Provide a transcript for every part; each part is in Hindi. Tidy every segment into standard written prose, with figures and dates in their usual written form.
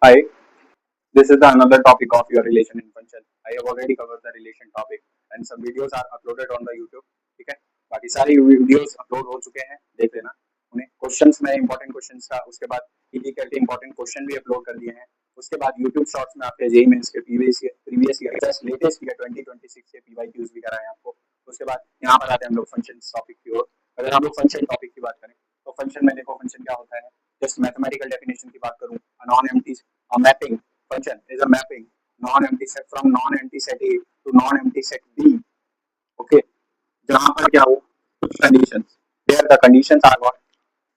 Hi, this is the another topic of your relation in function. I have already covered the relation topic and some videos are uploaded on the YouTube. ठीक है, बाकी सारी वीडियोस अपलोड हो चुके हैं, देख लेना उन्हें। क्वेश्चंस में इंपॉर्टेंट क्वेश्चंस था, उसके बाद पीटी करके इंपॉर्टेंट क्वेश्चन भी अपलोड कर दिए हैं। उसके बाद यूट्यूब शॉर्ट्स में आपके जेई मेंस के previous year just latest year 2026 के पीवाईक्यूज भी कराए आपको। उसके बाद यहाँ पर आते हैं हम लोग फंक्शन टॉपिक की ओर। अगर हम लोग फंक्शन टॉपिक की बात करें तो फंक्शन में देखो फंक्शन क्या होता है। जस्ट मैथमेटिकल डेफिनेशन की बात करूँ, non empty mapping function is a mapping non-empty set from non-empty set A to non-empty set B. Okay, जहाँ पर क्या हो कुछ conditions, there the conditions are what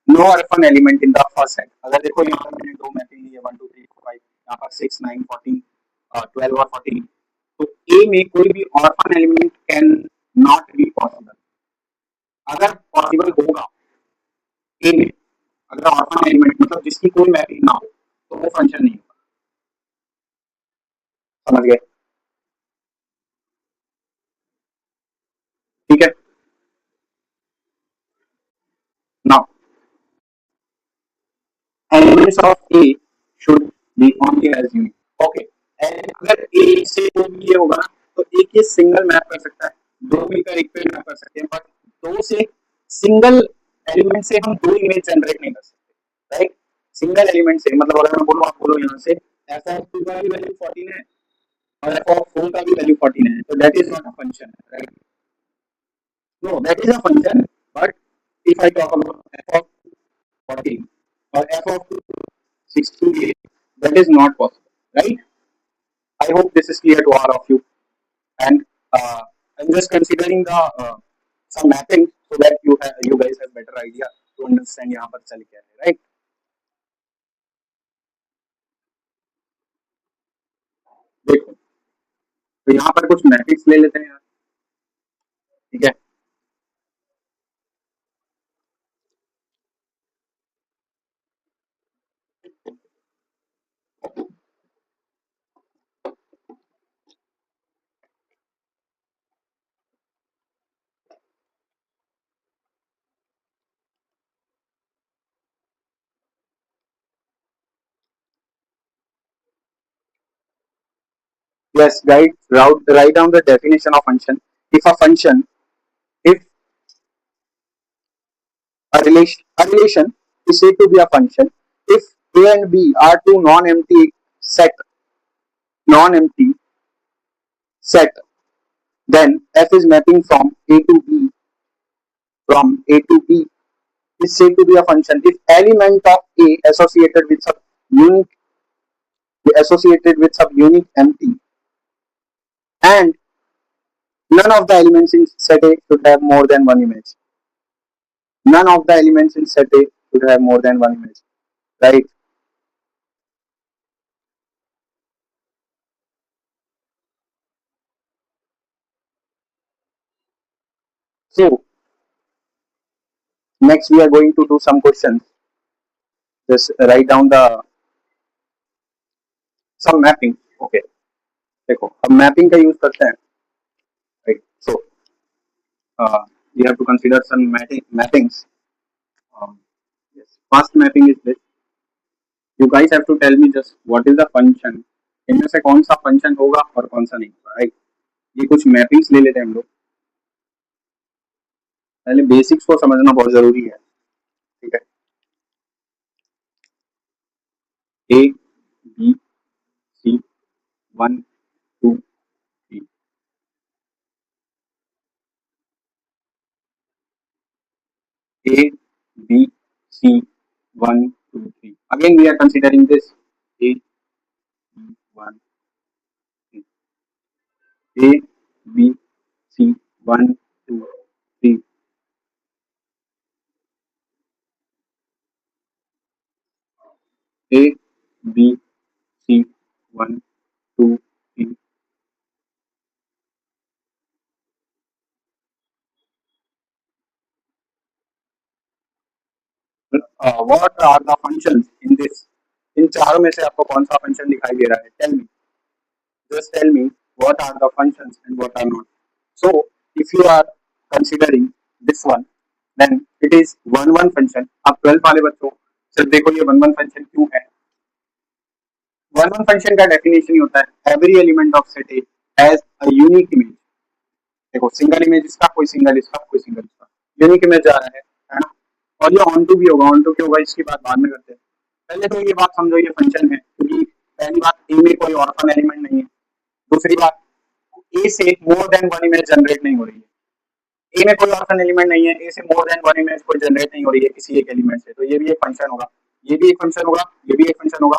no orphan element in the first set. अगर देखो यहाँ पर मैंने दो मैपिंग ली है 1 2 3 4 5, यहाँ पर 6 9 14 12 और 14, तो A में कोई भी orphan element can not be possible. अगर possible होगा A में, अगर orphan element मतलब जिसकी कोई मैपिंग ना हो तो वो फंक्शन नहीं होगा। समझ गए? ठीक है। Now elements of A should be only as unique. Okay. And अगर A से कोई भी ये होगा ना तो एक ये सिंगल मैप कर सकता है, दो मिलकर एक पे मैप कर सकते हैं, बट दो से सिंगल एलिमेंट से हम दो इमेज जनरेट नहीं कर सकते, राइट। सिंगल एलिमेंट से मतलब अगर मैं बोलूँ, आप बोलो यहाँ से एफ ऑफ 2 का भी वैल्यू 14 है और एफ ऑफ 4 का भी वैल्यू 14 है, तो that is not a function, right. No, that is a function, but if I talk about f of 14 or f of 68, that is not possible, right? I hope this is clear to all of you, and I'm just considering the some mapping so that you guys have better idea to understand यहाँ पर चल क्या है, right? देखो, तो यहाँ पर कुछ मैट्रिक्स ले लेते हैं यार, ठीक है। Yes, guys, write down the definition of function. If a relation is said to be a function if A and B are two non-empty set, then f is mapping from A to B is said to be a function if element of A unique associated with some unique empty, and none of the elements in set A should have more than one image. None of the elements in set A should have more than one image, right? So next we are going to do some questions. Just write down the some mapping. Okay, देखो अब मैपिंग का यूज करते हैं, right. So we have to consider some mappings. Yes, first mapping is this. You guys have to tell me just what is the function. इनमें से कौन सा फंक्शन होगा और कौन सा नहीं होगा, राइट। ये कुछ मैपिंग्स ले लेते हैं हम लोग। पहले बेसिक्स को समझना बहुत जरूरी है, ठीक है। A B C 1 2 3, A B C 1 2 3. Again we are considering this A B 1 3, A B C 1 2 3, A B C 1 2 3, what are the functions in this? इन चारों में से आपको कौन सा फंक्शन दिखाई दे रहा है? Tell me, just tell me what are the functions and what are not. So if you are considering this one, then it is one function. आप 12 वाले बच्चों सिर्फ देखो ये one फंक्शन क्यों है, वन वन फंक्शन का डेफिनेशन ही होता है every element of set A has a unique image. देखो सिंगल इमेज इसका, कोई सिंगल इसका, कोई सिंगल इसका, यूनिक इमेज आ रहा है ना। और ये ऑन टू भी होगा, ऑन टू क्या होगा इसकी बात बाद में करते हैं। पहले तो ये बात समझो ये फंक्शन है, क्योंकि पहली बात ए में कोई ऑर्फन एलिमेंट नहीं है। दूसरी बात ए से more than one image generate नहीं हो रही है। ए में कोई ऑर्फन एलिमेंट नहीं है, ए से मोर देन वन इमेज कोई जनरेट नहीं हो रही है किसी एक एलिमेंट से, तो ये भी एक फंक्शन होगा, ये भी एक फंक्शन होगा, ये भी एक फंक्शन होगा।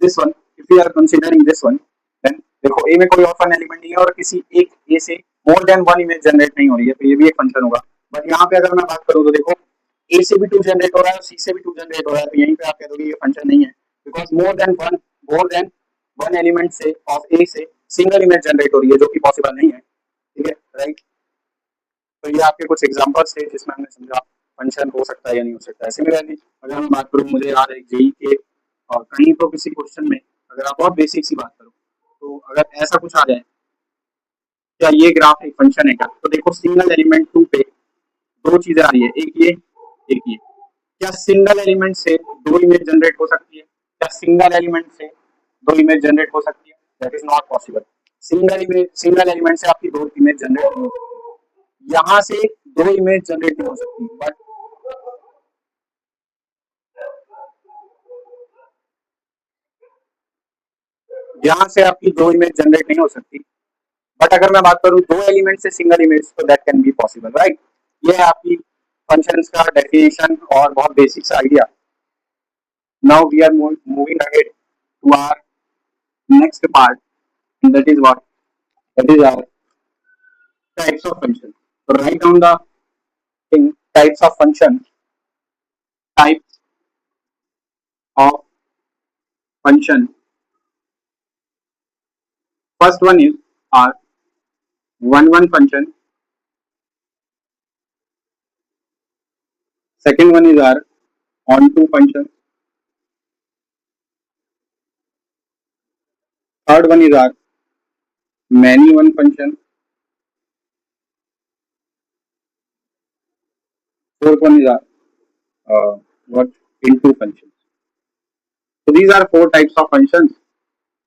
This one if you are considering this one, then देखो ए में कोई ऑर्फन एलिमेंट नहीं है और किसी एक ए से more than one image generate नहीं हो रही है, तो ये भी एक फंक्शन होगा। बट यहाँ पे अगर मैं बात करूँ तो देखो ए से भी टू जनरेट हो रहा है और सी से भी टू जनरेट हो रहा है, तो यहीं पे आप कह दोगे ये फंक्शन नहीं है, because more than one element से ऑफ ए से सिंगल इमेज जनरेट हो रही है, जो कि पॉसिबल नहीं है। ठीक है, राइट। तो ये आपके कुछ एग्जांपल्स थे जिसमें हमने समझा फंक्शन हो सकता है या नहीं हो सकता है। सिमिलरली अगर मैं बात करूँ, मुझे याद है जेई के और कहीं तो किसी क्वेश्चन में अगर आप बहुत बेसिक सी बात करो, तो अगर ऐसा कुछ आ जाए क्या ये ग्राफ एक फंक्शन है क्या, तो देखो सिंगल एलिमेंट टू पे दो चीजें आ रही है, एक ये एक ये। क्या सिंगल एलिमेंट से दो इमेज जनरेट हो सकती है? क्या सिंगल एलिमेंट से दो इमेज जनरेट हो सकती है? That is not possible. Single element से आपकी दो इमेज जनरेट नहीं हो सकती, यहाँ से दो इमेज जनरेट नहीं हो सकती, बट यहाँ से आपकी दो इमेज जनरेट नहीं हो सकती। बट अगर मैं बात करूँ दो एलिमेंट से सिंगल इमेज, तो that can be possible, right. ये है आपकी फंक्शंस का डेफिनेशन और बहुत basic idea. Now we are moving ahead to our next part, that is what, that is our types of function. So write down the thing, types of function, types of function. First one is our one function. Second one is our on two function. Third one is our many one function. Fourth one is our what, into function. So these are four types of functions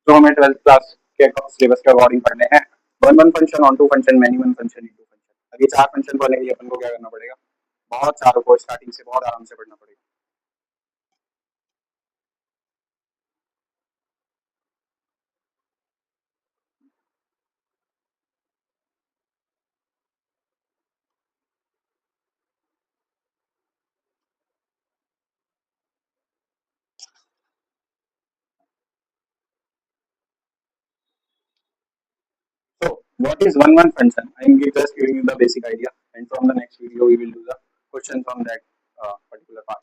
जो हमें 12th क्लास के सिलेबस के अकॉर्डिंग पढ़ने हैं। One function, onto function, many one function, into function. अभी चार फंक्शन पढ़ने के लिए अपन को क्या करना पड़ेगा, बहुत सारों को स्टार्टिंग से बहुत आराम से पढ़ना पड़ेगा। So, what is one function? I am just giving you the basic idea, and from the next video we will do the questions on that particular part.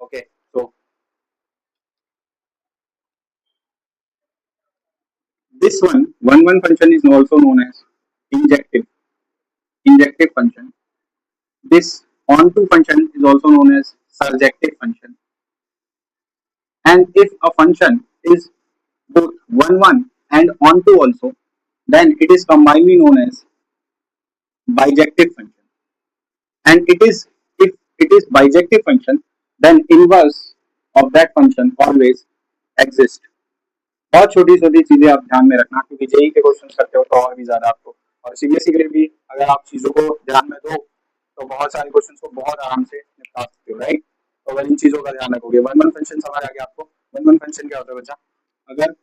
Okay, so this one function is also known as injective injective function. This onto function is also known as surjective function. And if a function is both one and onto also, then it is combinedly known as bijective function. And it is, if it is bijective function, then inverse of that function always exist. बहुत छोटी छोटी चीजें आप ध्यान में रखना, क्योंकि जेई के क्वेश्चन करते हो तो और भी ज्यादा आपको, और सीबीएसई के लिए भी अगर आप चीजों को ध्यान में दो तो बहुत सारे क्वेश्चन को बहुत आराम से निपटा सकते हो, राइट। तो अगर इन चीजों का ध्यान रखोगे, वन फंक्शन समझ आ गया आपको। वन फंक्शन क्या होता है बच्चा, अगर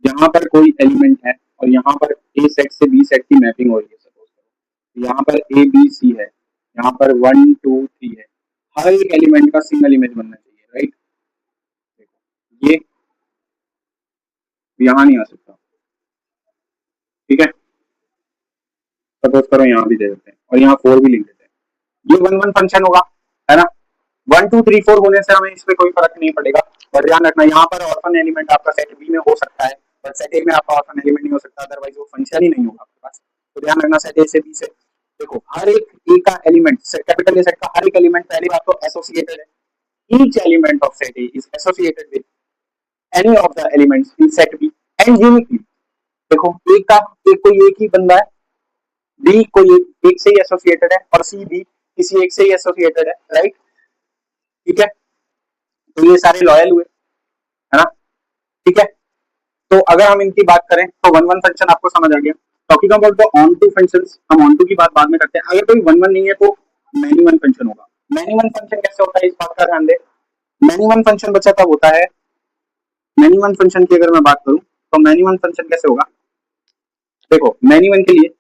यहाँ पर कोई एलिमेंट है और यहाँ पर ए सेट से बी सेट की मैपिंग हो रही है, सपोज करो यहाँ पर ए बी सी है, यहाँ पर 1 2 3 है, हर एक एलिमेंट का सिंगल इमेज बनना चाहिए, राइट। ये यहाँ नहीं आ सकता, ठीक है। सपोज करो यहाँ भी दे देते हैं और यहाँ 4 भी लिख देते हैं, ये वन फंक्शन होगा, है ना। 1 2 3 4 होने से हमें इसमें कोई फर्क नहीं पड़ेगा, पर ध्यान रखना यहाँ पर ऑर्फन एलिमेंट आपका सेट बी में हो सकता है, बट सेट ए में आपका ऑर्फन एलिमेंट नहीं हो सकता, अदरवाइज वो फंक्शन ही नहीं होगा आपके पास। तो ध्यान रखना सेट ए से बी से, देखो हर एक ए का एलिमेंट, कैपिटल ए सेट का हर एक एलिमेंट पहली बात तो एसोसिएटेड है। Each element of set A is associated with any of the elements in set B and uniquely. देखो ए का एक कोई एक ही बंदा है, बी कोई एक से ही एसोसिएटेड है, और सी भी किसी एक से ही एसोसिएटेड है, राइट। ठीक है, तो ये सारे लॉयल हुए, है ना। ठीक है। तो अगर हम इनकी बात करें तो वन वन फंक्शन आपको समझ आ गया। Talking about the onto functions, हम ऑन टू की बात बाद में करते हैं। अगर कोई वन वन नहीं है तो मैनी वन फंक्शन होगा। मैनी वन फंक्शन कैसे होता है इस बात का ध्यान दे। मैनी वन फंक्शन बच्चा तब होता है, मैनी वन फंक्शन की अगर मैं बात करूं तो मैनी वन फंक्शन कैसे होगा। देखो मैनी वन के लिए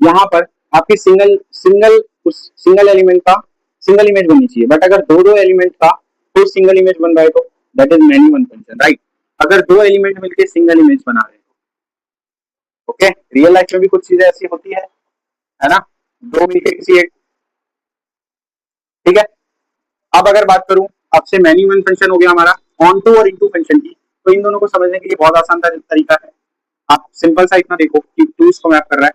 यहाँ पर आपकी सिंगल सिंगल उस सिंगल एलिमेंट का सिंगल इमेज बननी चाहिए, बट अगर दो दो एलिमेंट का तो सिंगल इमेज बन रहा है तो that is many one function, right. अगर दो एलिमेंट मिलकर सिंगल इमेज बना रहे हैं, ओके। रियल लाइफ में भी कुछ चीजें ऐसी होती है ना, दो मिलकर किसी एक, ठीक है। अब अगर बात करूं आपसे, मैनी वन फंक्शन हो गया हमारा ऑन टू और इनटू फंक्शन की, तो इन दोनों को समझने के लिए बहुत आसान तरीका है। आप सिंपल सा इतना देखो कि 2 इसको मैप कर रहा है,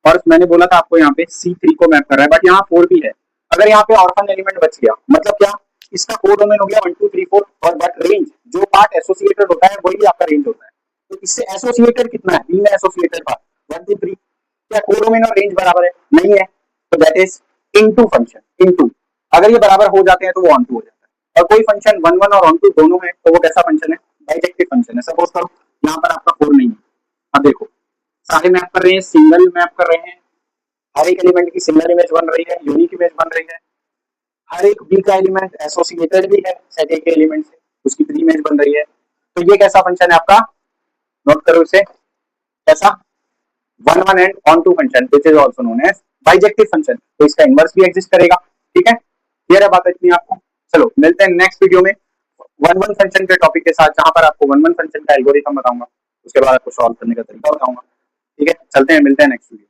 और मैंने बोला था आपको यहाँ पे C3 को मैप कर रहा है, बट यहाँ 4 भी है। अगर यहाँ पे ऑर्फन एलिमेंट बच गया मतलब क्या, इसका कोडोमेन हो गया 1 2 3 4, और बट रेंज जो पार्ट एसोसिएटेड होता है वही आपका रेंज होता है। तो इससे एसोसिएटेड कितना है, बी में एसोसिएटेड पार्ट 1 2 3, क्या कोडोमेन और रेंज बराबर है, नहीं है, तो that is into function. Into अगर ये बराबर हो जाते हैं तो वो ऑन टू हो जाता है। और कोई फंक्शन वन वन और ऑन टू दोनों है तो वो कैसा फंक्शन है, बाइजेक्टिव फंक्शन है। सपोज करो यहाँ पर आपका 4 नहीं है, अब देखो सारे मैप कर रहे हैं, सिंगल मैप कर रहे हैं, हर एक एलिमेंट की सिंगल इमेज बन रही है, यूनिक इमेज बन रही है। हर एक बी का एलिमेंट एसोसिएटेड भी है सेट ए के एलिमेंट से, उसकी प्री इमेज बन रही है। तो ये कैसा फंक्शन है आपका, नोट करो इसे, कैसा, one one and onto function which is also known as bijective function. तो इसका इनवर्स भी एग्जिस्ट करेगा, ठीक है। क्लियर है बात इतनी आपको। चलो मिलते हैं नेक्स्ट वीडियो में वन वन फंक्शन के टॉपिक के साथ, जहां पर आपको वन वन फंक्शन का एल्गोरिथम बताऊंगा, उसके बाद आपको सॉल्व करने का तरीका बताऊंगा, ठीक है। चलते हैं, मिलते हैं नेक्स्ट वीडियो।